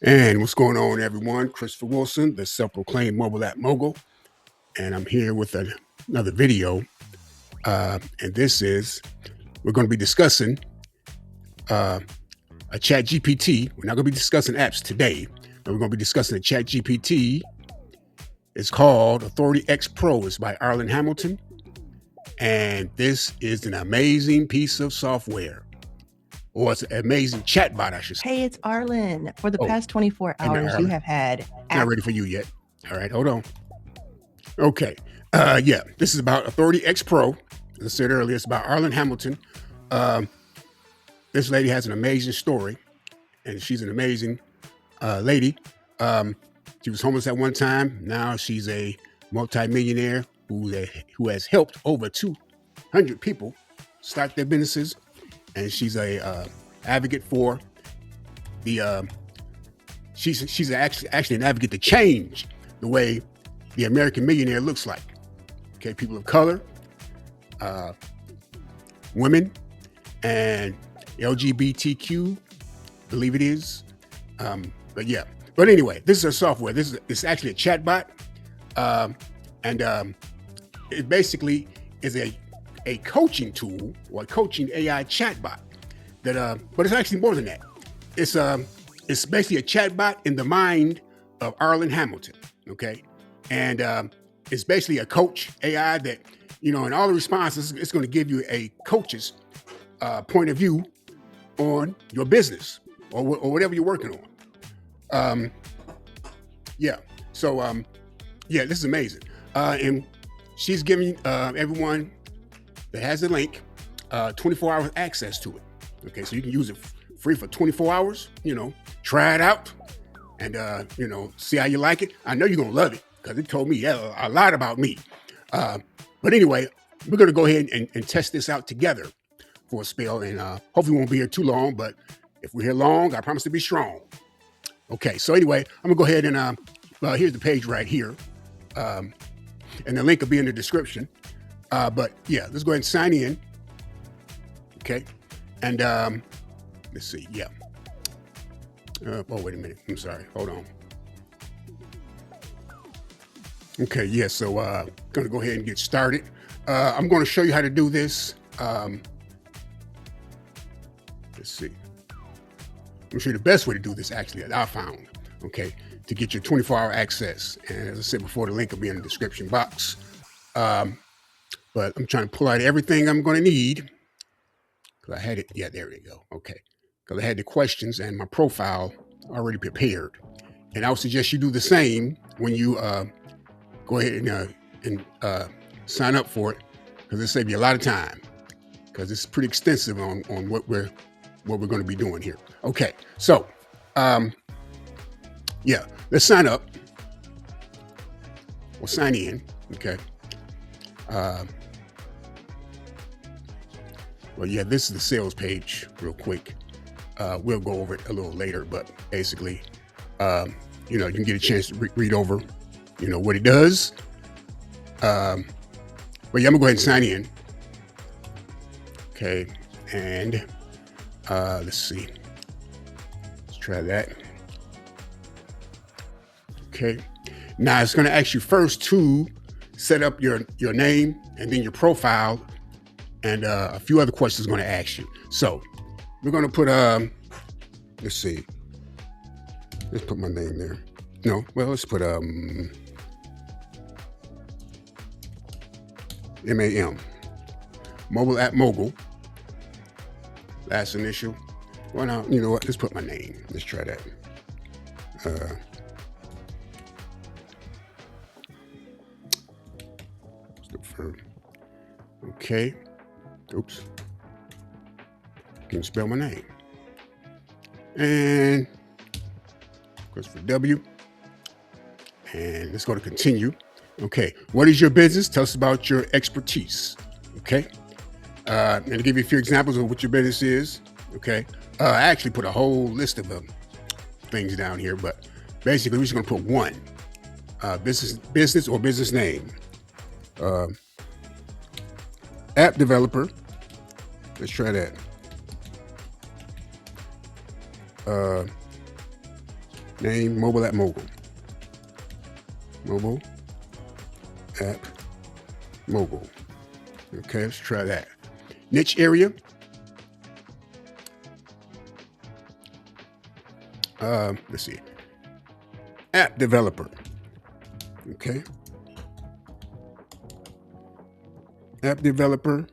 And what's going on, everyone? Christopher Wilson, the self-proclaimed mobile app mogul, and I'm here with another video. And this is we're going to be discussing a Chat GPT. We're not going to be discussing apps today, but we're going to be discussing a Chat GPT. It's called Authority X Pro. It's by Arlan Hamilton, and this is an amazing piece of software. Or it's an amazing chatbot, I should say. Hey, it's Arlan. For the past 24 hours, you have had... Not ready for you yet. All right, hold on. Okay. This is about Authority X Pro. As I said earlier, it's about Arlan Hamilton. This lady has an amazing story, and she's an amazing lady. She was homeless at one time. Now she's a multi-millionaire who has helped over 200 people start their businesses. And she's a advocate for the. She's actually an advocate to change the way the American millionaire looks like. Okay, people of color, women, and LGBTQ, believe it is. But anyway, this is a software. It's actually a chatbot, and it basically is a coaching tool or a coaching AI chatbot that, but it's actually more than that. It's basically a chatbot in the mind of Arlan Hamilton. Okay. And, it's basically a coach AI that, in all the responses, it's going to give you a coach's, point of view on your business or whatever you're working on. This is amazing. And she's giving, everyone that has a link, 24 hours access to it. Okay, so you can use it free for 24 hours, try it out and, see how you like it. I know you're going to love it because it told me a lot about me. But anyway, we're going to go ahead and test this out together for a spell, and hopefully we won't be here too long, but if we're here long, I promise to be strong. Okay, so anyway, I'm going to go ahead and here's the page right here. And the link will be in the description. Let's go ahead and sign in. Okay. And let's see. Yeah. Wait a minute. I'm sorry. Hold on. Okay. Yeah. So going to go ahead and get started. I'm going to show you how to do this. Let's see. I'm going to show you the best way to do this, actually, that I found. Okay. To get your 24-hour access. And as I said before, the link will be in the description box. But I'm trying to pull out everything I'm going to need. Because I had it. Yeah, there we go. Okay. Because I had the questions and my profile already prepared. And I would suggest you do the same when you go ahead and sign up for it. Because it'll save you a lot of time. Because it's pretty extensive on what we're going to be doing here. Okay. So, let's sign up. We'll sign in. Okay. This is the sales page real quick. We'll go over it a little later, but basically, you can get a chance to read over, what it does. I'm gonna go ahead and sign in. Okay. And, let's see. Let's try that. Okay. Now it's going to ask you first to set up your name and then your profile. And a few other questions going to ask you. So we're going to put, let's see. Let's put my name there. No, well, let's put MAM. Mobile app mogul. Last initial. Well, now, you know what? Let's put my name. Let's try that. Okay. Oops. Can you spell my name? And Christopher W. And let's go to continue. Okay. What is your business? Tell us about your expertise. Okay. And to give you a few examples of what your business is. Okay. I actually put a whole list of things down here, but basically we're just going to put one. Business or business name. App developer. Let's try that. Name mobile app mogul. Mobile app mogul. Okay, let's try that. Niche area. Let's see. App developer. Okay. App developer.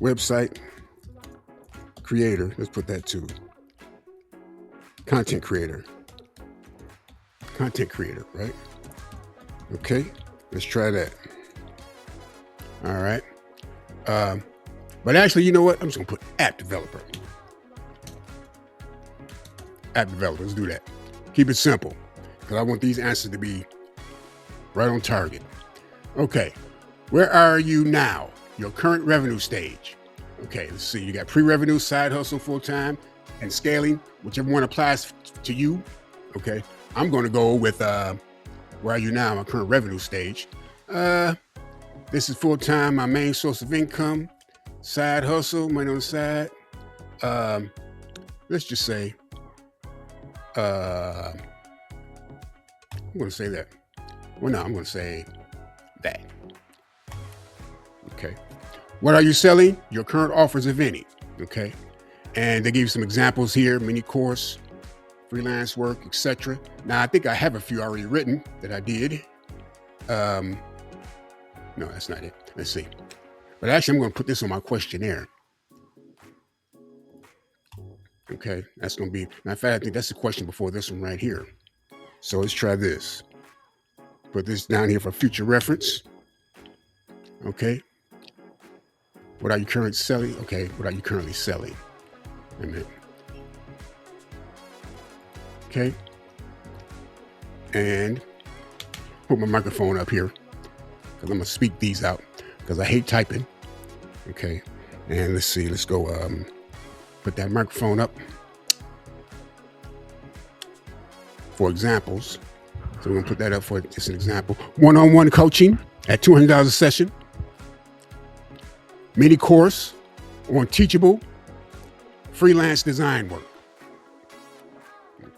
Website creator. Let's put that too. Content creator. Content creator, right? Okay. Let's try that. All right. But actually, you know what? I'm just going to put app developer. App developer. Let's do that. Keep it simple because I want these answers to be right on target. Okay. Where are you now? Your current revenue stage. Okay. Let's see. You got pre-revenue, side hustle, full-time, and scaling, whichever one applies to you. Okay. I'm going to go with where are you now? My current revenue stage. This is full-time, my main source of income. Side hustle, money on the side. Let's just say, I'm going to say that. Well, no, I'm going to say that. Okay. What are you selling? Your current offers, if any. Okay. And they give you some examples here, mini course, freelance work, etc. Now, I think I have a few already written that I did. No, that's not it. Let's see. But actually, I'm going to put this on my questionnaire. Okay, that's going to be, matter of fact, I think that's the question before this one right here. So let's try this. Put this down here for future reference. Okay. What are you currently selling? Okay, what are you currently selling? Wait a minute. Okay. And put my microphone up here because I'm going to speak these out because I hate typing. Okay. And let's see, let's go put that microphone up for examples. So we're going to put that up for just an example. One-on-one coaching at $200 a session. Mini course on teachable freelance design work.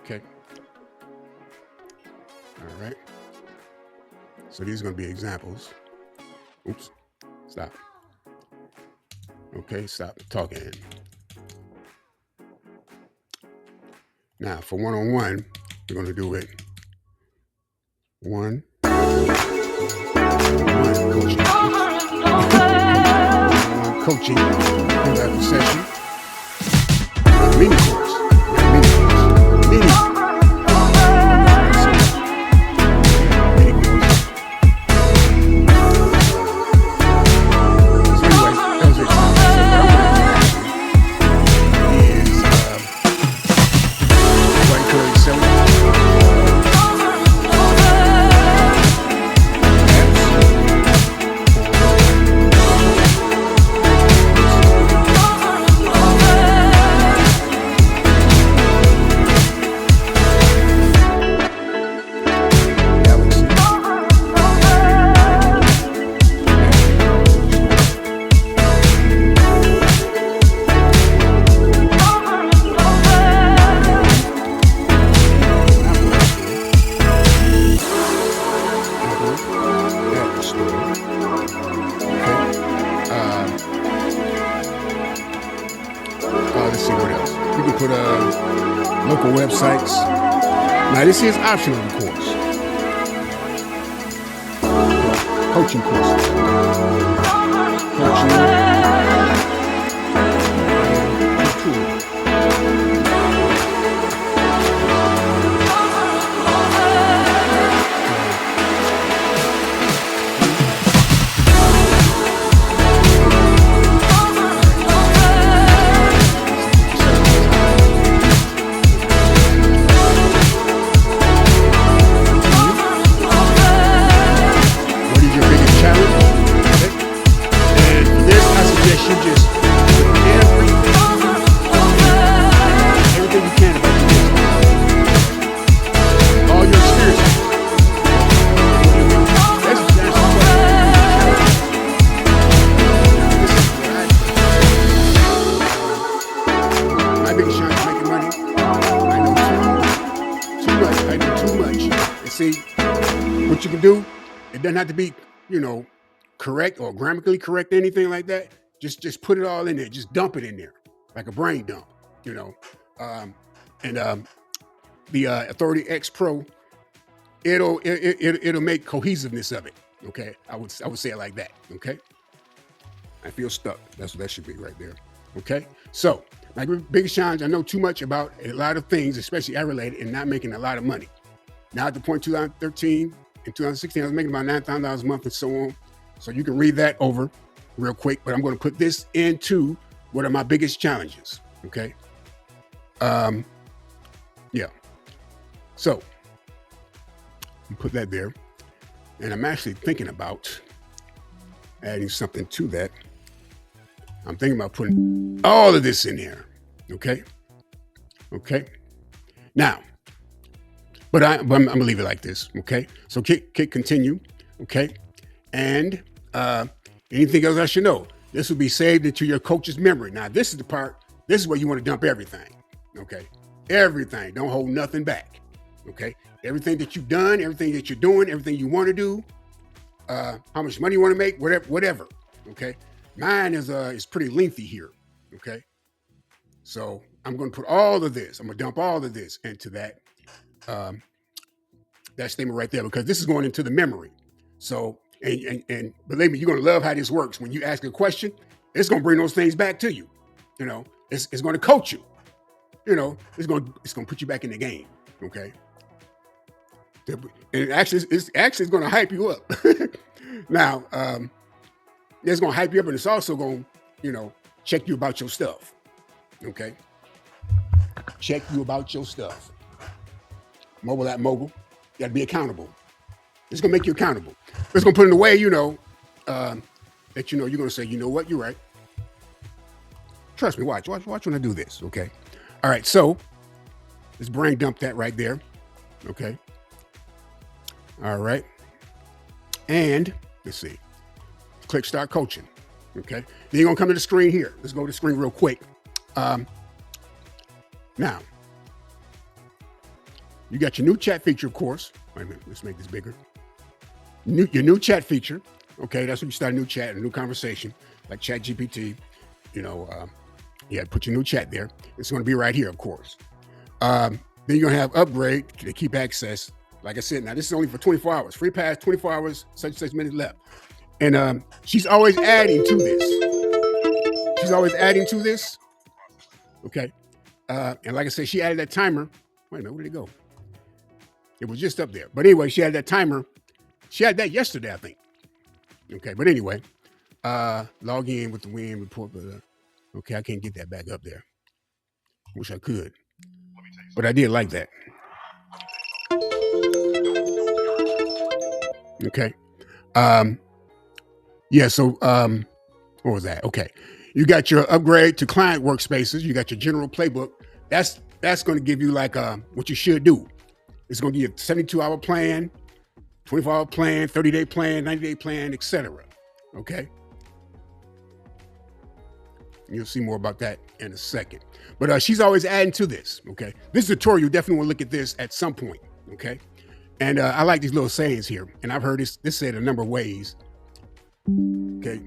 Okay. All right. So these are going to be examples. Oops. Stop. Okay, stop talking. Now, for one-on-one, we're going to do it one coaching after session. Mini course. Mini course. Let's see what else. You can put local websites. Now this is optional, of course. Coaching courses. Coaching. What is your biggest challenge? Okay. And for this, you can do, it doesn't have to be, correct or grammatically correct, anything like that. Just put it all in there. Just dump it in there like a brain dump, the Authority X Pro, it'll make cohesiveness of it. Okay, I would say it like that. Okay, I feel stuck. That's what that should be right there. Okay, so my biggest challenge, I know too much about a lot of things, especially ad-related, and not making a lot of money. Now at the point 2013 and 2016, I was making about $9,000 a month and so on. So you can read that over real quick, but I'm going to put this into what are my biggest challenges. Okay. Yeah. So you put that there, and I'm actually thinking about adding something to that. I'm thinking about putting all of this in here. Okay. Okay. Now, but I'm going to leave it like this. Okay. So click continue. Okay. And anything else I should know, this will be saved into your coach's memory. Now, this is the part, this is where you want to dump everything. Okay. Everything. Don't hold nothing back. Okay. Everything that you've done, everything that you're doing, everything you want to do, how much money you want to make, whatever. Okay. Mine is pretty lengthy here. Okay. So I'm going to put all of this, I'm going to dump all of this into that statement right there, because this is going into the memory. So, and believe me, you're going to love how this works. When you ask a question, it's going to bring those things back to you. It's going to coach you. It's going to put you back in the game. Okay. And it's going to hype you up. Now, it's going to hype you up, and it's also going to, check you about your stuff. Okay. Check you about your stuff. Mobile at mobile. You got to be accountable. It's going to make you accountable. It's going to put in a way, that you're going to say, you know what, you're right. Trust me, watch when I do this, okay? All right, so let's brain dump that right there, okay? All right. And let's see. Click Start Coaching, okay? Then you're going to come to the screen here. Let's go to the screen real quick. Now, you got your new chat feature, of course. Wait a minute, let's make this bigger. Your new chat feature, okay? That's when you start a new chat, a new conversation, like Chat GPT. Put your new chat there. It's going to be right here, of course. Then you're going to have upgrade to keep access. Like I said, now this is only for 24 hours. Free pass, 24 hours, such minutes left. And she's always adding to this. Okay. And like I said, she added that timer. Wait a minute, where did it go? It was just up there. But anyway, she had that timer. She had that yesterday, I think. Okay, but anyway, log in with the win report. Okay, I can't get that back up there. Wish I could. But I did like that. Okay. What was that? Okay. You got your upgrade to client workspaces. You got your general playbook. That's going to give you like what you should do. It's going to give you a 72-hour plan, 24-hour plan, 30-day plan, 90-day plan, etc. Okay. You'll see more about that in a second. But she's always adding to this. Okay. This tutorial, you definitely want to look at this at some point. Okay. And I like these little sayings here. And I've heard this said a number of ways. Okay.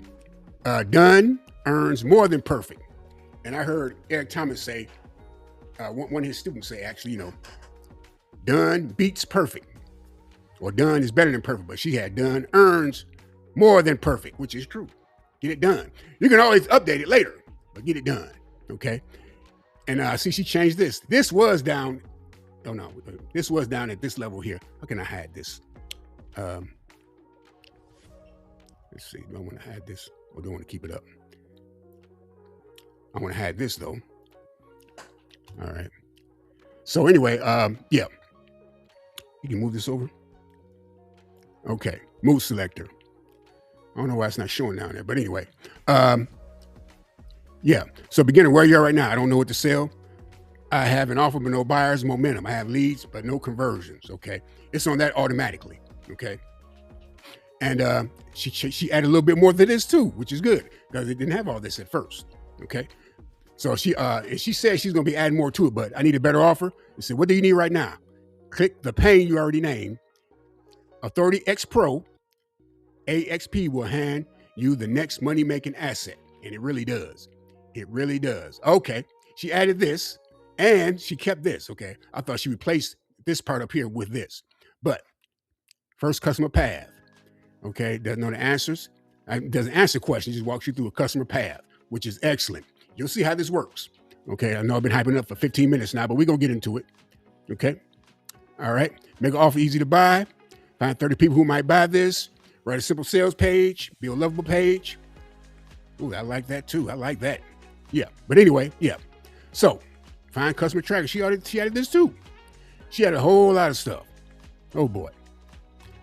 Done earns more than perfect. And I heard Eric Thomas say, one of his students say, actually, done beats perfect. Or done is better than perfect. But she had done earns more than perfect, which is true. Get it done. You can always update it later, but get it done. Okay. And see, she changed this. This was down. Oh no, this was down at this level here. How can I hide this? Let's see. Do I want to hide this or do I want to keep it up? I want to hide this though. All right. So anyway, yeah. You can move this over. Okay. Move selector. I don't know why it's not showing down there, but anyway. Yeah. So beginning where you are right now, I don't know what to sell. I have an offer but no buyers, momentum. I have leads but no conversions. Okay. It's on that automatically. Okay. And she added a little bit more to this too, which is good because it didn't have all this at first. Okay. So she said she's going to be adding more to it, but I need a better offer. I said, what do you need right now? Click the pane you already named Authority X Pro, AXP will hand you the next money-making asset. And it really does. It really does. Okay. She added this and she kept this. Okay. I thought she replaced this part up here with this. But first customer path. Okay. Doesn't know the answers. Doesn't answer questions. Just walks you through a customer path, which is excellent. You'll see how this works. Okay. I know I've been hyping it up for 15 minutes now, but we're going to get into it. Okay. All right. Make an offer easy to buy. Find 30 people who might buy this. Write a simple sales page. Build a lovable page. Ooh, I like that too. I like that. Yeah. But anyway, yeah. So find customer tracker. She added this too. She had a whole lot of stuff. Oh boy.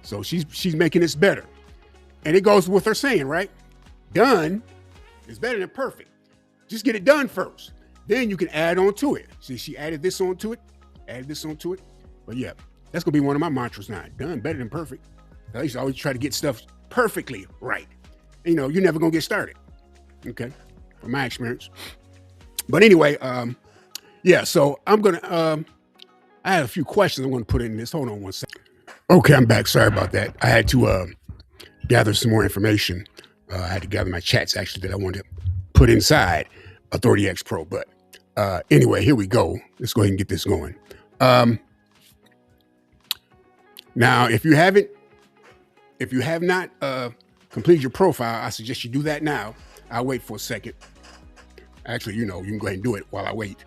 So she's making this better. And it goes with her saying, right? Done is better than perfect. Just get it done first. Then you can add on to it. See, she added this onto it, added this onto it. But yeah, that's gonna be one of my mantras now. Done better than perfect. I used to always try to get stuff perfectly right. You know, you're never gonna get started. Okay, from my experience. But anyway, yeah, so I'm gonna I had a few questions I'm gonna put in this. Hold on one second. Okay, I'm back. Sorry about that. I had to gather some more information. I had to gather my chats actually that I wanted to put inside Authority X Pro. But anyway, here we go. Let's go ahead and get this going. Now, if you have not completed your profile, I suggest you do that now. I'll wait for a second. Actually, you can go ahead and do it while I wait.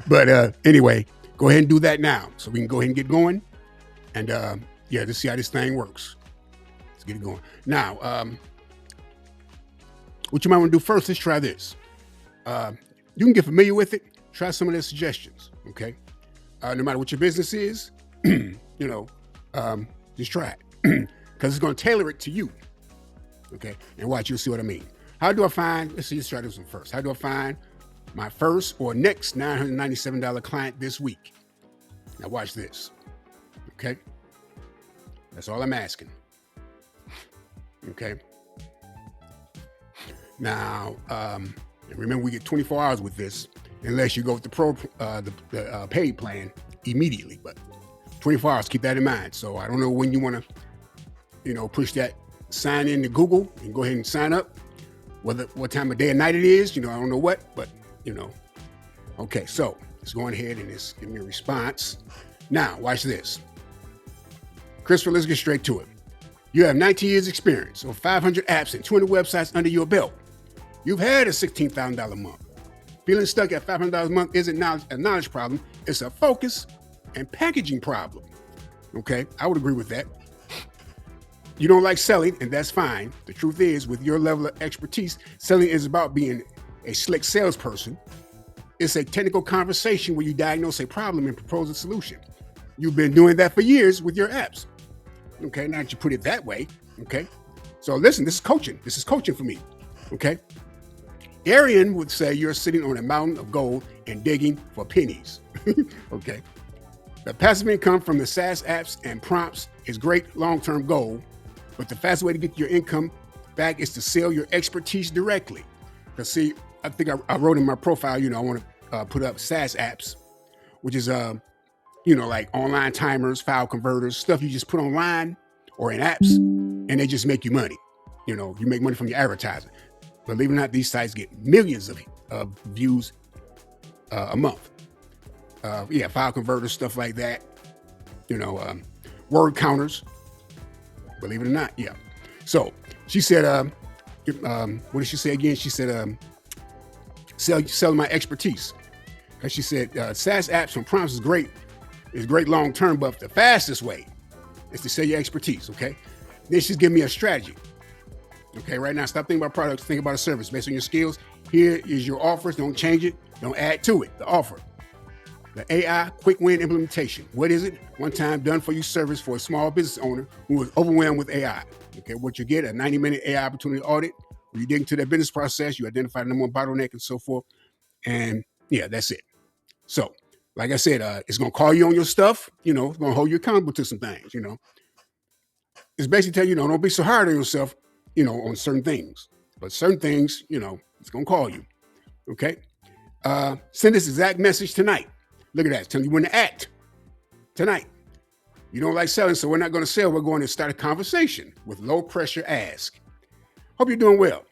But anyway, go ahead and do that now so we can go ahead and get going. And yeah, let's see how this thing works. Let's get it going. Now, what you might want to do first, let's try this. You can get familiar with it. Try some of their suggestions, okay? No matter what your business is, just try it. Because it's going to tailor it to you, okay? And watch, you'll see what I mean. How do I find, let's try this one first. How do I find my first or next $997 client this week? Now watch this, okay? That's all I'm asking, okay? Now, remember we get 24 hours with this, unless you go with the paid plan immediately, but 24 hours, keep that in mind. So I don't know when you want to, push that sign in to Google and go ahead and sign up. What time of day and night it is, I don't know what, but okay, so let's go ahead and just give me a response. Now, watch this. Christopher, let's get straight to it. You have 19 years experience, over 500 apps and 200 websites under your belt. You've had a $16,000 a month. Feeling stuck at $500 a month isn't a knowledge problem, it's a focus and packaging problem. Okay, I would agree with that. You don't like selling, and that's fine. The truth is, with your level of expertise, selling is about being a slick salesperson. It's a technical conversation where you diagnose a problem and propose a solution. You've been doing that for years with your apps. Okay, now that you put it that way, okay? So listen, this is coaching. This is coaching for me, okay? Arian would say you're sitting on a mountain of gold and digging for pennies, okay? The passive income from the SaaS apps and prompts is great long-term goal, but the fastest way to get your income back is to sell your expertise directly. Because see, I think I wrote in my profile, I want to put up SaaS apps, which is, like online timers, file converters, stuff you just put online or in apps, and they just make you money. You make money from your advertising. Believe it or not, these sites get millions of views a month. File converters, stuff like that. Word counters. Believe it or not, yeah. So she said, what did she say again? She said, sell my expertise. Because she said, SaaS apps from prompts is great long term, but the fastest way is to sell your expertise, okay? Then she's giving me a strategy. Okay, right now, stop thinking about products, think about a service based on your skills. Here is your offers. Don't change it. Don't add to it. The offer. The AI quick win implementation. What is it? One time done for you service for a small business owner who is overwhelmed with AI. Okay, what you get, a 90-minute AI opportunity audit, where you dig into their business process, you identify the number one bottleneck and so forth. And yeah, that's it. So, like I said, it's going to call you on your stuff. It's going to hold you accountable to some things, It's basically tell you, don't be so hard on yourself, on certain things. But certain things, it's going to call you. Okay? Send this exact message tonight. Look at that. It's telling you when to act tonight. You don't like selling, so we're not going to sell. We're going to start a conversation with low pressure ask. Hope you're doing well.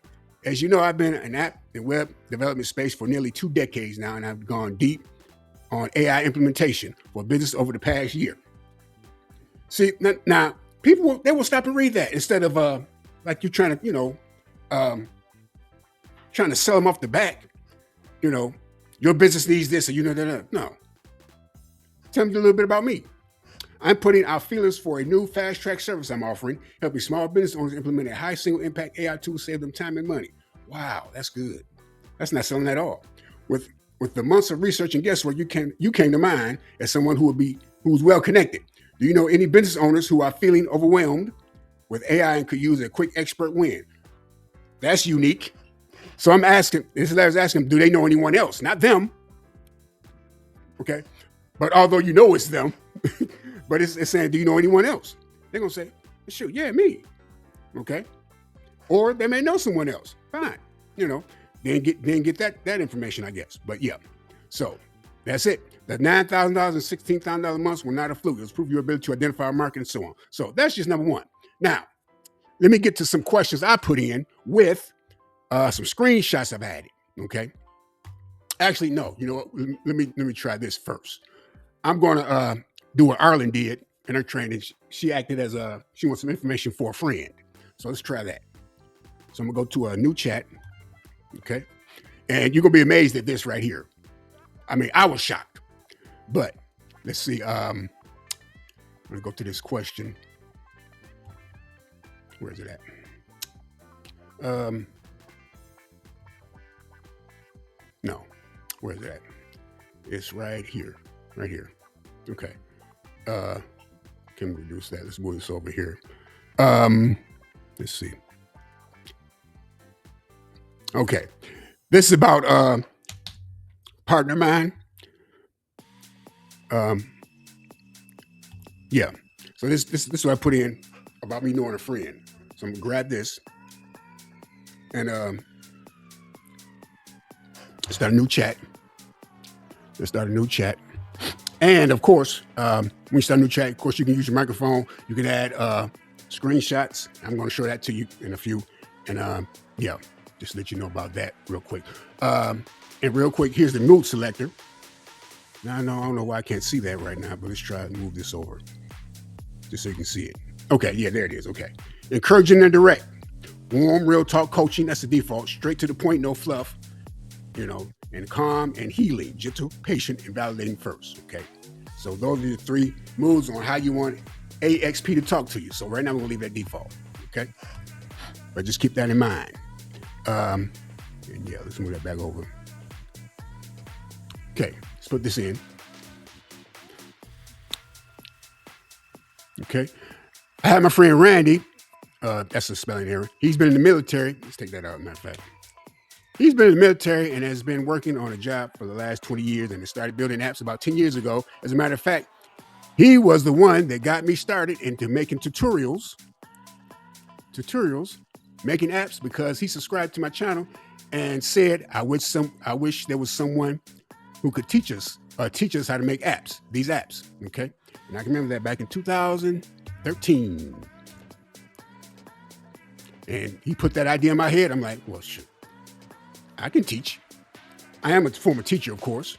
As you know, I've been in an app and web development space for nearly 2 decades now, and I've gone deep on AI implementation for business over the past year. See, now people, they will stop and read that instead of like you're trying to, trying to sell them off the back. Your business needs this, or no. Tell them a little bit about me. I'm putting out feelers for a new fast track service I'm offering, helping small business owners implement a high single impact AI tool, save them time and money. Wow, that's good. That's not selling at all. With the months of research and guesswork, you came to mind as someone who's well connected. Do you know any business owners who are feeling overwhelmed with AI and could use a quick expert win? That's unique. So I'm asking, this letter's asking, do they know anyone else? Not them. Okay. But although you know it's them, but it's saying, do you know anyone else? They're going to say, shoot, yeah, me. Okay. Or they may know someone else. Fine. Then get that information, I guess. But yeah. So that's it. The $9,000 and $16,000 months were not a fluke. It was proof of your ability to identify a market and so on. So that's just number one. Now, let me get to some questions I put in with some screenshots I've added. Okay. Actually, no. You know what? Let me try this first. I'm going to do what Arlan did in her training. She acted as she wants some information for a friend. So let's try that. So I'm going to go to a new chat. Okay. And you're going to be amazed at this right here. I mean, I was shocked. But let's see. I'm going to go to this question. Where is it at? No. Where is it at? It's right here. Right here. Okay. Can we reduce that? Let's move this over here. Let's see. Okay. This is about partner of mine. Yeah. So this is what I put in about me knowing a friend. So I'm gonna grab this and start a new chat. Let's start a new chat. And of course, when you start a new chat, of course, you can use your microphone. You can add screenshots. I'm going to show that to you in a few. And yeah, just let you know about that real quick. And real quick, here's the mood selector. Now, I don't know why I can't see that right now, but let's try to move this over just so you can see it. Okay, yeah, there it is. Okay. Encouraging and direct. Warm, real talk coaching. That's the default. Straight to the point, no fluff. And calm and healing, gentle, patient, and validating first. Okay. So those are the 3 moods on how you want AXP to talk to you. So right now, I'm going to leave that default. Okay. But just keep that in mind. And yeah, let's move that back over. Okay. Let's put this in. Okay. I have my friend Randy. That's a spelling error. He's been in the military. Let's take that out, matter of fact. He's been in the military and has been working on a job for the last 20 years and started building apps about 10 years ago. As a matter of fact, he was the one that got me started into making tutorials, making apps, because he subscribed to my channel and said, I wish there was someone who could teach us how to make apps, these apps. Okay. And I can remember that back in 2013. And he put that idea in my head. I'm like, well, shoot. I can teach. I am a former teacher, of course,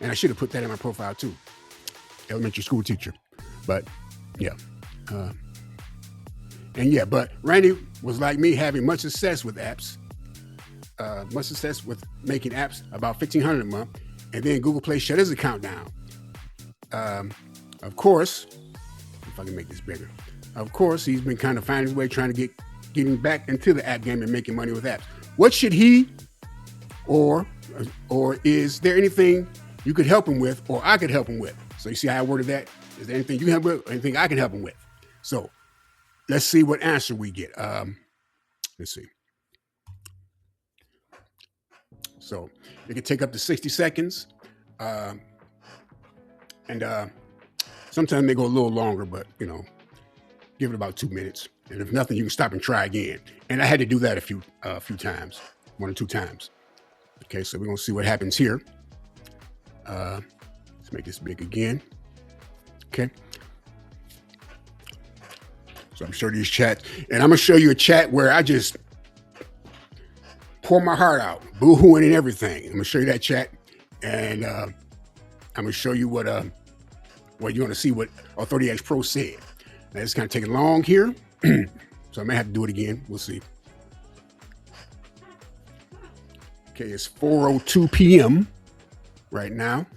and I should have put that in my profile too. Elementary school teacher, but yeah. But Randy was like me, having much success with apps, much success with making apps, about $1,500 a month, and then Google Play shut his account down. Of course, if I can make this bigger, of course, he's been kind of finding his way trying to getting back into the app game and making money with apps. What should he or is there anything you could help him with, or I could help him with? So you see how I worded that? Is there anything you can help with, or anything I can help him with? So let's see what answer we get. Let's see. So it can take up to 60 seconds. And sometimes they go a little longer, but give it about 2 minutes. And if nothing, you can stop and try again. And I had to do that a few times, 1 or 2 times. Okay, so we're gonna see what happens here. Let's make this big again. Okay. So I'm showing these chats, and I'm gonna show you a chat where I just pour my heart out, boo-hooing and everything. I'm gonna show you that chat, and I'm gonna show you what you want to see what Authority X Pro said. Now it's kind of taking long here, so I may have to do it again. We'll see. Okay, it's 4:02 p.m. right now.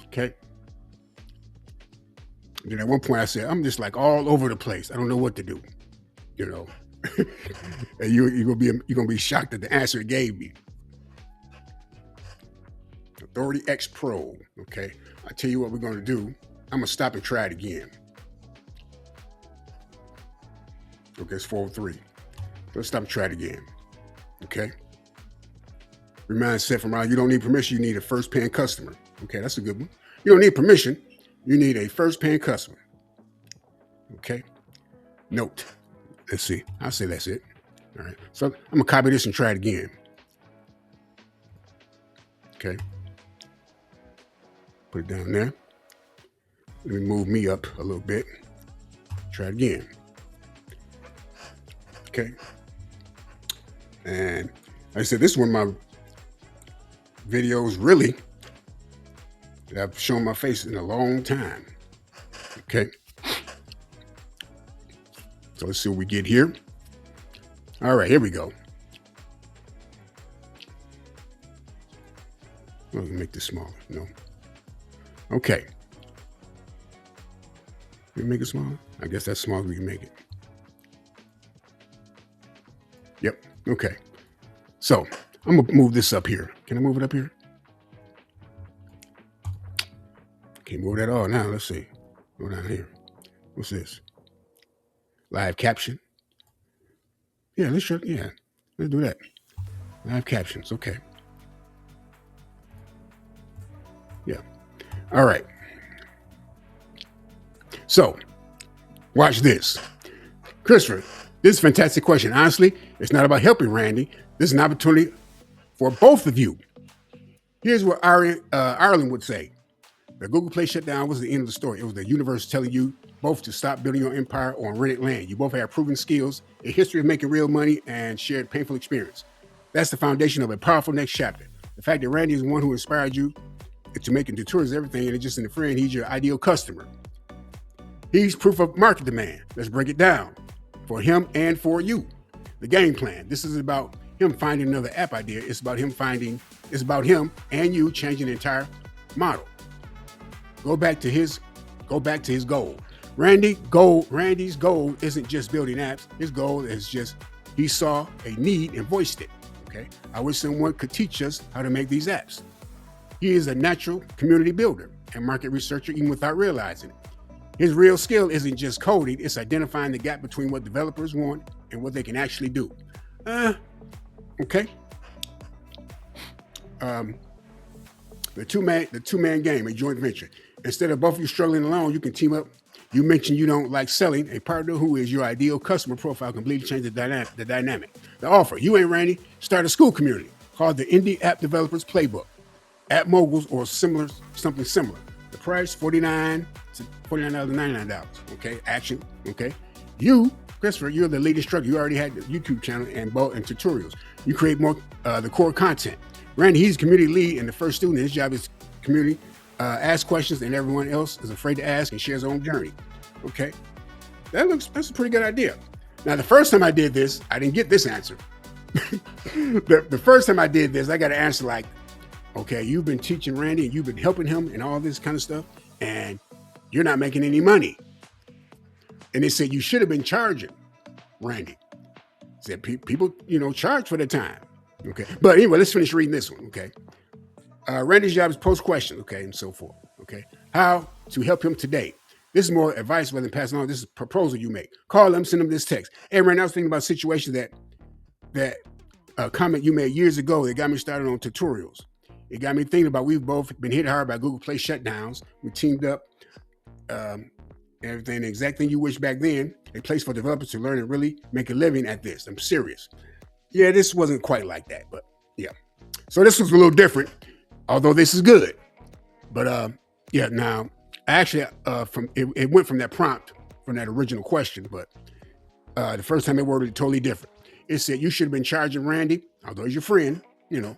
Okay. And then at one point I said, I'm just like all over the place. I don't know what to do, you know. And you're gonna be shocked at the answer it gave me. Authority X Pro. Okay. I tell you what we're gonna do. I'm gonna stop and try it again. Okay, it's 4:03. Let's stop and try it again. Okay. Remind Seth from Arlan, you don't need permission, you need a first paying customer. Okay, that's a good one. You don't need permission, you need a first paying customer. Okay. Note. Let's see. I'll say that's it. All right. So I'm gonna copy this and try it again. Okay. Put it down there. Let me move me up a little bit. Try it again. Okay. And like I said, this is one of my videos really that I've shown my face in a long time. Okay. So let's see what we get here. All right, here we go. Let me make this smaller. No. Okay. Can we make it smaller? I guess that's small as we can make it. Yep. Okay. So I'm gonna move this up here. Can I move it up here? Can't move it at all now. Let's see. Go down here. What's this? Live caption. Yeah, let's do that. Live captions. Okay. Yeah. All right. So watch this. Christopher, this is a fantastic question. Honestly, it's not about helping Randy. This is an opportunity for both of you. Here's what Arlan would say. The Google Play shutdown was the end of the story. It was the universe telling you both to stop building your empire on rented land. You both have proven skills, a history of making real money, and shared painful experience. That's the foundation of a powerful next chapter. The fact that Randy is the one who inspired you to making tutorials everything and it's just in a friend, he's your ideal customer. He's proof of market demand. Let's break it down for him and for you. The game plan. This is about him finding another app idea. It's about him and you changing the entire model. Go back to his goal. Randy's goal isn't just building apps. His goal is just, he saw a need and voiced it. Okay. I wish someone could teach us how to make these apps. He is a natural community builder and market researcher even without realizing it. His real skill isn't just coding, it's identifying the gap between what developers want and what they can actually do. Okay. The two-man game, a joint venture. Instead of both of you struggling alone, you can team up. You mentioned you don't like selling. A partner who is your ideal customer profile completely change the dynamic. The offer, you and Randy start a school community called the Indie App Developers Playbook. App moguls or something similar. The price, $49 to $99. Okay, action. Okay, you, Christopher, you're the lead instructor. You already had the YouTube channel and tutorials. You create more the core content. Randy, he's community lead and the first student. His job is community, ask questions, and everyone else is afraid to ask and share his own journey. Okay, that's a pretty good idea. Now, the first time I did this, I didn't get this answer. the first time I did this, I got an answer like, okay, you've been teaching Randy and you've been helping him and all this kind of stuff, and you're not making any money. And they said you should have been charging Randy. Said people, charge for their time. Okay, but anyway, let's finish reading this one. Okay, Randy's job is post questions. Okay, and so forth. Okay, how to help him today. This is more advice rather than passing on. This is a proposal you make. Call them, send them this text. Hey, Randy, I was thinking about a situation that comment you made years ago that got me started on tutorials. It got me thinking about, we've both been hit hard by Google Play shutdowns. We teamed up, everything, the exact thing you wish back then, a place for developers to learn and really make a living at this. I'm serious. Yeah, this wasn't quite like that, but yeah. So this was a little different, although this is good. But yeah, now, actually, it went from that prompt from that original question, but the first time they worded it totally different. It said you should have been charging Randy, although he's your friend, and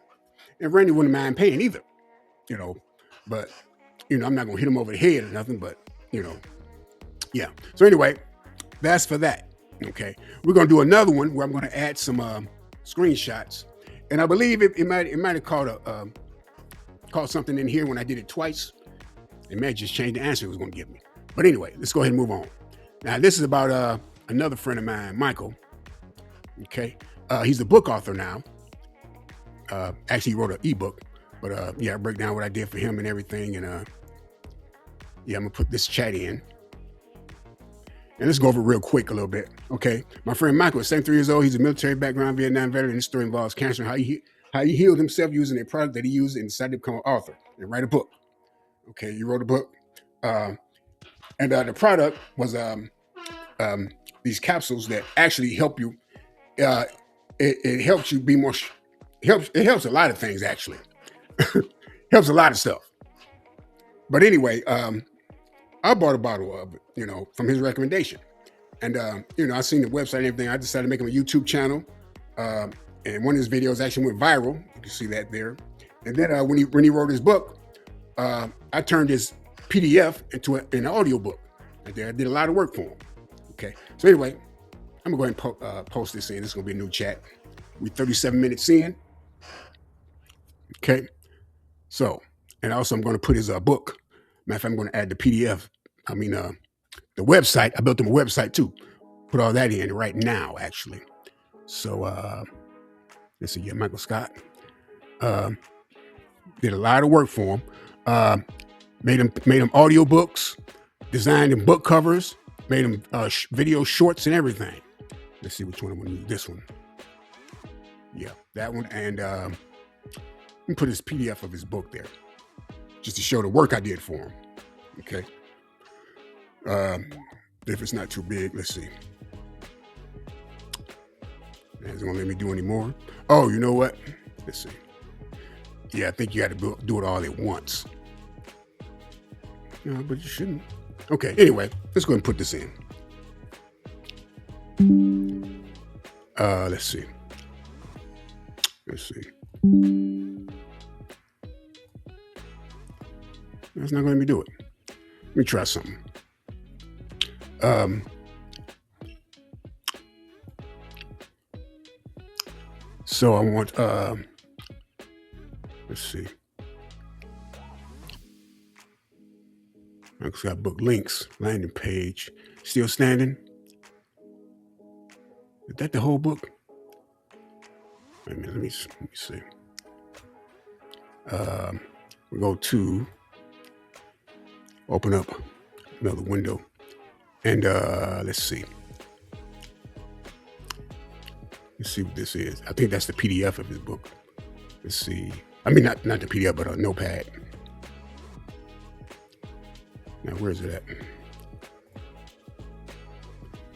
Randy wouldn't mind paying either, but I'm not gonna hit him over the head or nothing, but yeah. So anyway, that's for that. Okay, we're gonna do another one where I'm gonna add some screenshots, and I believe it might have caught something in here when I did it twice. It may just change the answer it was gonna give me. But anyway, let's go ahead and move on. Now this is about another friend of mine, Michael. Okay, he's a book author now. Actually, he wrote an ebook, but I break down what I did for him and everything, and I'm gonna put this chat in. And let's go over it real quick a little bit, okay? My friend Michael is 73 years old. He's a military background Vietnam veteran. His story involves cancer and how he healed himself using a product that he used and decided to become an author and write a book. Okay, he wrote a book. And the product was these capsules that actually help you. It helps you be more. It helps a lot of things, actually. Helps a lot of stuff. But anyway, I bought a bottle of it, from his recommendation. And, I seen the website and everything. I decided to make him a YouTube channel. And one of his videos actually went viral. You can see that there. And then when he wrote his book, I turned his PDF into an audio book. I did a lot of work for him. Okay. So anyway, I'm going to go ahead and post this in. This is going to be a new chat. We're 37 minutes in. Okay. So, and also I'm going to put his book. Matter of fact, I'm going to add the PDF. The website. I built him a website too. Put all that in right now, actually. So, let's see. Yeah, Michael Scott did a lot of work for him. Made him audio books, designed him book covers, made him video shorts and everything. Let's see which one I'm going to use. This one. Yeah, that one. And let me put his PDF of his book there, just to show the work I did for him. Okay. If it's not too big, let's see. It's gonna let me do any more. Oh, you know what? Let's see. Yeah, I think you got to do it all at once. No, but you shouldn't. Okay. Anyway, let's go ahead and put this in. Let's see. That's not going to let me do it. Let me try something. So I want, let's see. I've got book links, landing page, still standing. Is that the whole book? Wait a minute, let me see. We go to open up another window, and let's see what this is. I think that's the PDF of his book. Let's see. I mean, not the PDF, but a notepad. Now, where is it at?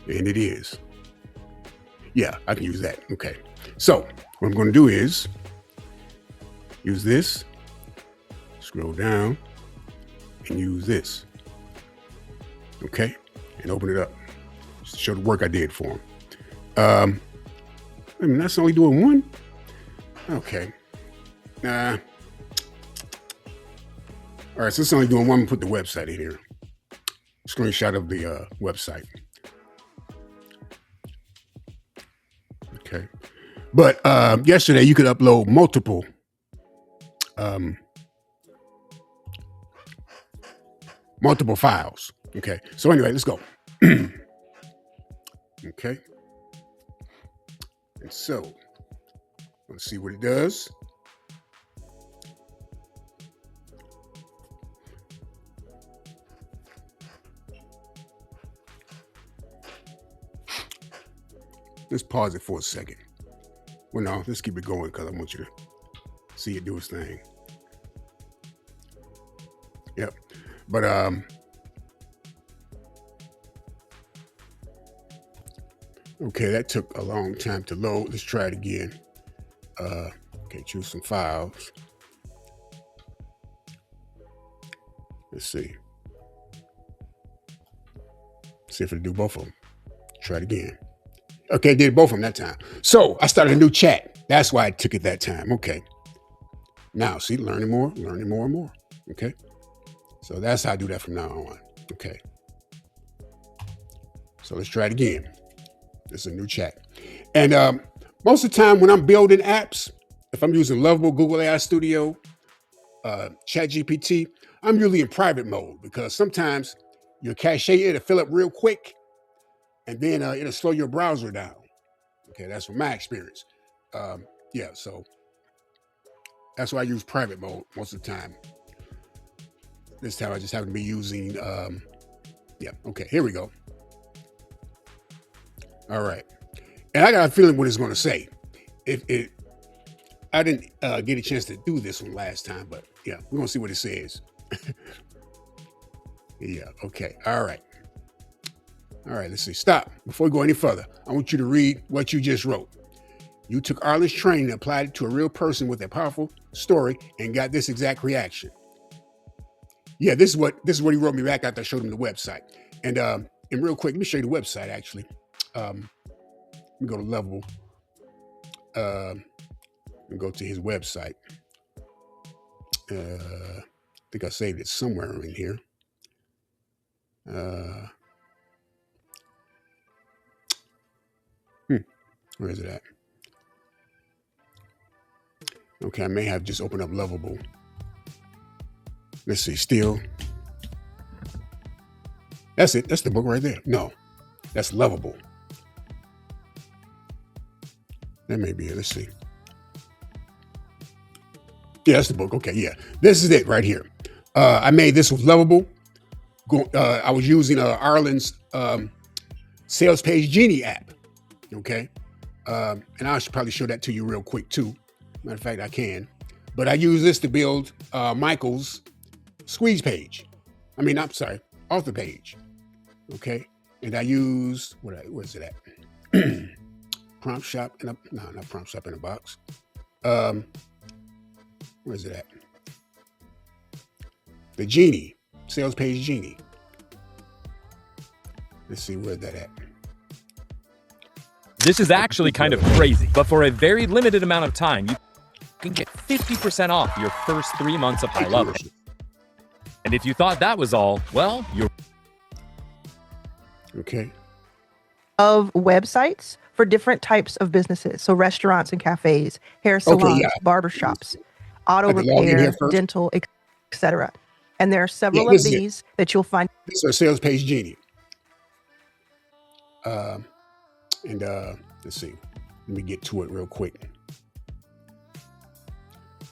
And it is. Yeah, I can use that. Okay. So what I'm going to do is use this, scroll down, and use this. Okay. And open it up. Just to show the work I did for him. I mean, that's only doing one? Okay. All right, so it's only doing one. I'm going to put the website in here. Screenshot of the website. Okay. But yesterday you could upload multiple files. Okay. So anyway, let's go. Okay. And so let's see what it does. Let's pause it for a second. Well, no, let's keep it going because I want you to see it do its thing. Yep. But okay, that took a long time to load. Let's try it again. Okay, choose some files. Let's see. See if it'll do both of them. Try it again. Okay, did both of them that time. So I started a new chat. That's why it took it that time. Okay. Now, see, learning more and more. Okay. So that's how I do that from now on. Okay. So let's try it again. This is a new chat. And most of the time when I'm building apps, if I'm using Lovable, Google AI Studio, ChatGPT, I'm usually in private mode because sometimes your cache, it'll fill up real quick and then it'll slow your browser down. Okay, that's from my experience. Yeah, so that's why I use private mode most of the time. This time I just happen to be using, yeah, okay, here we go. All right. And I got a feeling what it's going to say. I didn't get a chance to do this one last time, but yeah, we're going to see what it says. Yeah, okay, all right. All right, let's see. Stop. Before we go any further, I want you to read what you just wrote. You took Arlan's training and applied it to a real person with a powerful story and got this exact reaction. Yeah, this is what he wrote me back after I showed him the website. And real quick, let me show you the website actually. Let me go to Level. Let me go to his website. I think I saved it somewhere in here. Where is it at? Okay, I may have just opened up Lovable. Let's see, still. That's it. That's the book right there. No, that's Lovable. That may be it. Let's see. Yeah, that's the book. Okay, yeah. This is it right here. I made this with Lovable. I was using Arlan's Sales Page Genie app. Okay. And I should probably show that to you real quick too. Matter of fact, I can. But I use this to build Michael's squeeze page. I'm sorry, author page. Okay. And I use, what is it at? Prompt Shop in a, no, not Prompt Shop in a box. Where is it at? The Genie, Sales Page Genie. Let's see where that at. This is actually kind of crazy, but for a very limited amount of time, you can get 50% off your first 3 months of high level. And if you thought that was all, well, you're okay. Of websites for different types of businesses. So restaurants and cafes, hair salons, barbershops, auto repair, dental, etc. And there are several of these that you'll find. This is Sales Page Genie. Let's see. Let me get to it real quick.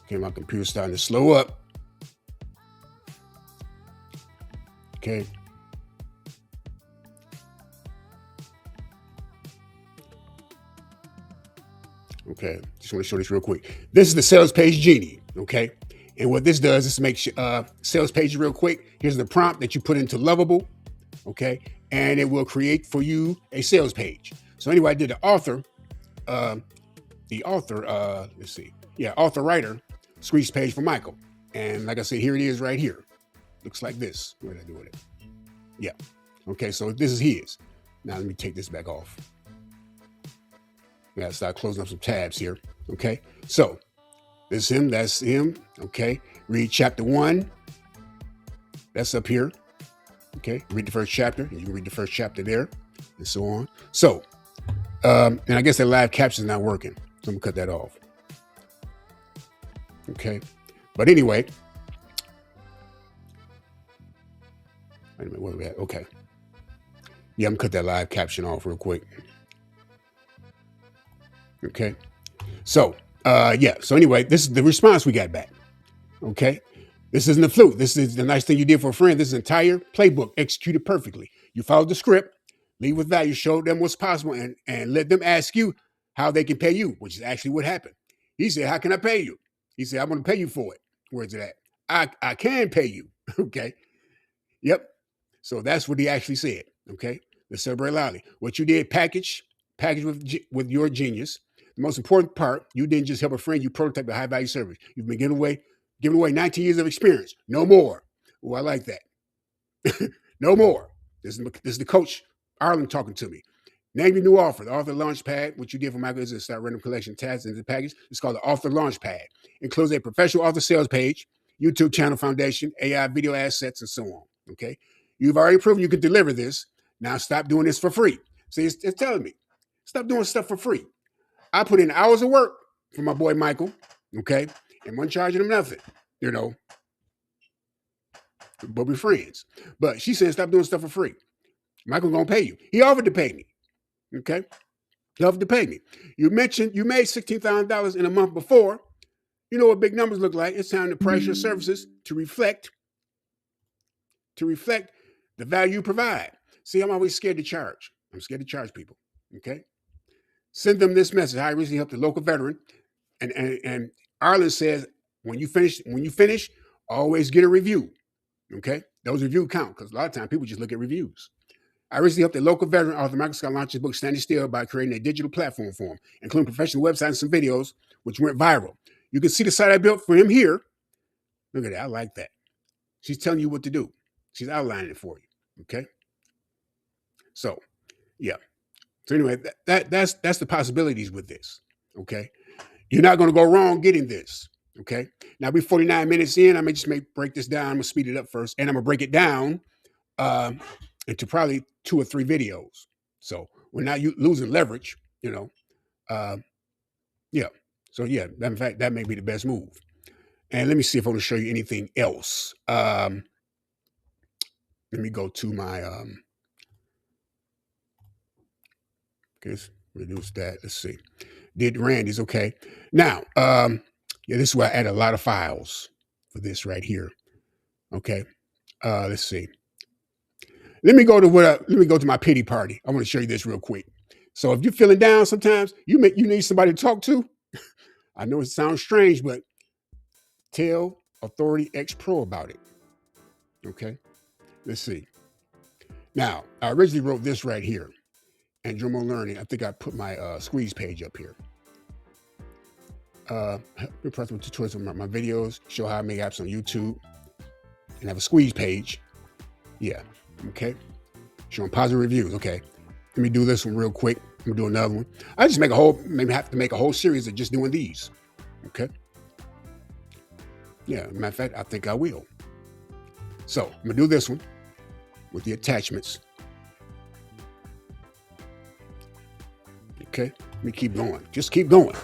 Okay, my computer's starting to slow up. Okay. Okay, just want to show this real quick. This is the Sales Page Genie, okay? And what this does is make sales page real quick. Here's the prompt that you put into Lovable, okay? And it will create for you a sales page. So anyway, I did the author, let's see. Yeah, author writer squeeze page for Michael. And like I said, here it is right here. Looks like this. Where did I do with it? Yeah. Okay, so this is his. Now let me take this back off. I gotta start closing up some tabs here. Okay, so this is him, that's him. Okay, read chapter 1. That's up here. Okay, read the first chapter, and you can read the first chapter there, and so on. So, and I guess that live caption is not working, so I'm gonna cut that off. Okay, but anyway, wait a minute, where are we at? Okay, yeah, I'm gonna cut that live caption off real quick. Okay, so yeah, so anyway, this is the response we got back. Okay, this isn't a fluke. This is the nice thing you did for a friend. This entire playbook executed perfectly. You followed the script, lead with value, showed them what's possible, and let them ask you how they can pay you, which is actually what happened. He said, how can I pay you? He said, I'm going to pay you for it. Where's it at? I can pay you. Okay. Yep. So that's what he actually said. Okay. Let's celebrate loudly. What you did, package with your genius. The most important part, you didn't just help a friend, you prototyped a high value service. You've been giving away 19 years of experience. No more. Oh, I like that. No more. This is the coach Arlan talking to me. Name your new offer. The Author Launchpad, which you did for Michael, is a start random collection tags in the package. It's called the Author Launchpad. Includes a professional author sales page, YouTube channel foundation, AI video assets, and so on. Okay. You've already proven you can deliver this. Now stop doing this for free. See, it's telling me, stop doing stuff for free. I put in hours of work for my boy Michael, okay, and wasn't charging him nothing, you know. But we're friends. But she said, stop doing stuff for free. Michael's gonna pay you. He offered to pay me. Okay. He offered to pay me. You mentioned you made $16,000 in a month before. You know what big numbers look like. It's time to price your services to reflect the value you provide. See, I'm always scared to charge. I'm scared to charge people. Okay. Send them this message. I recently helped a local veteran. And Arlan says, when you finish, always get a review. Okay. Those reviews count because a lot of times people just look at reviews. I recently helped a local veteran, author Michael Scott, launch his book, Standing Still, by creating a digital platform for him, including professional websites and some videos, which went viral. You can see the site I built for him here. Look at that. I like that. She's telling you what to do. She's outlining it for you. Okay. So, yeah. So anyway, that's the possibilities with this. Okay. You're not going to go wrong getting this. Okay. Now we're 49 minutes in. I may just break this down. I'm going to speed it up first, and I'm going to break it down into probably 2 or 3 videos. So we're not losing leverage, you know. Yeah. So yeah, in fact, that may be the best move. And let me see if I want to show you anything else. Let me go to my let's reduce that. Let's see. Did Randy's okay. Now, yeah, this is where I add a lot of files for this right here. Okay. Let's see. Let me go to my pity party. I want to show you this real quick. So if you're feeling down sometimes, you need somebody to talk to. I know it sounds strange, but tell Authority X Pro about it. Okay. Let's see. Now, I originally wrote this right here. Andromo Learning. I think I put my squeeze page up here. Practical tutorials on my videos, show how I make apps on YouTube, and have a squeeze page. Yeah. Okay. Showing positive reviews. Okay. Let me do this one real quick. I'm gonna do another one. I just maybe have to make a whole series of just doing these. Okay. Yeah. Matter of fact, I think I will. So I'm gonna do this one with the attachments. Okay. Let me keep going. Just keep going.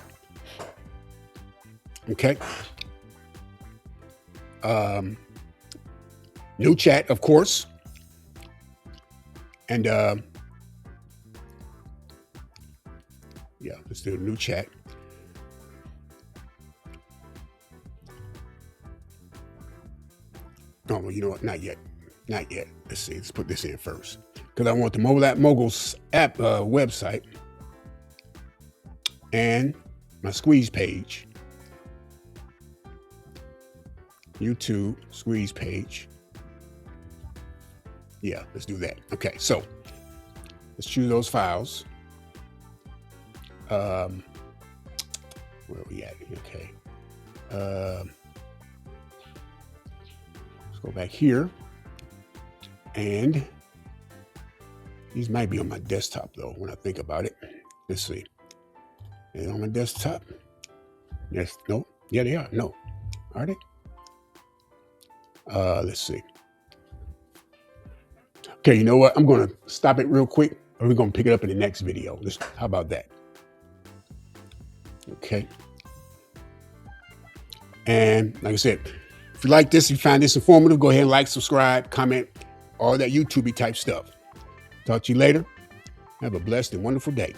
Okay. New chat, of course. And yeah, let's do a new chat. Oh, well, you know what? Not yet. Not yet. Let's see. Let's put this in first. Because I want the Mobile App Moguls app website and my squeeze page. YouTube squeeze page. Yeah, let's do that. Okay, so let's choose those files. Where are we at? Okay. Let's go back here. And these might be on my desktop though, when I think about it. Let's see. They're on my desktop. Yes, no. Yeah, they are. No. Are they? Let's see. Okay, you know what? I'm going to stop it real quick, or we're going to pick it up in the next video. How about that? Okay. And like I said, if you like this, if you find this informative, go ahead and like, subscribe, comment, all that YouTube-y type stuff. Talk to you later. Have a blessed and wonderful day.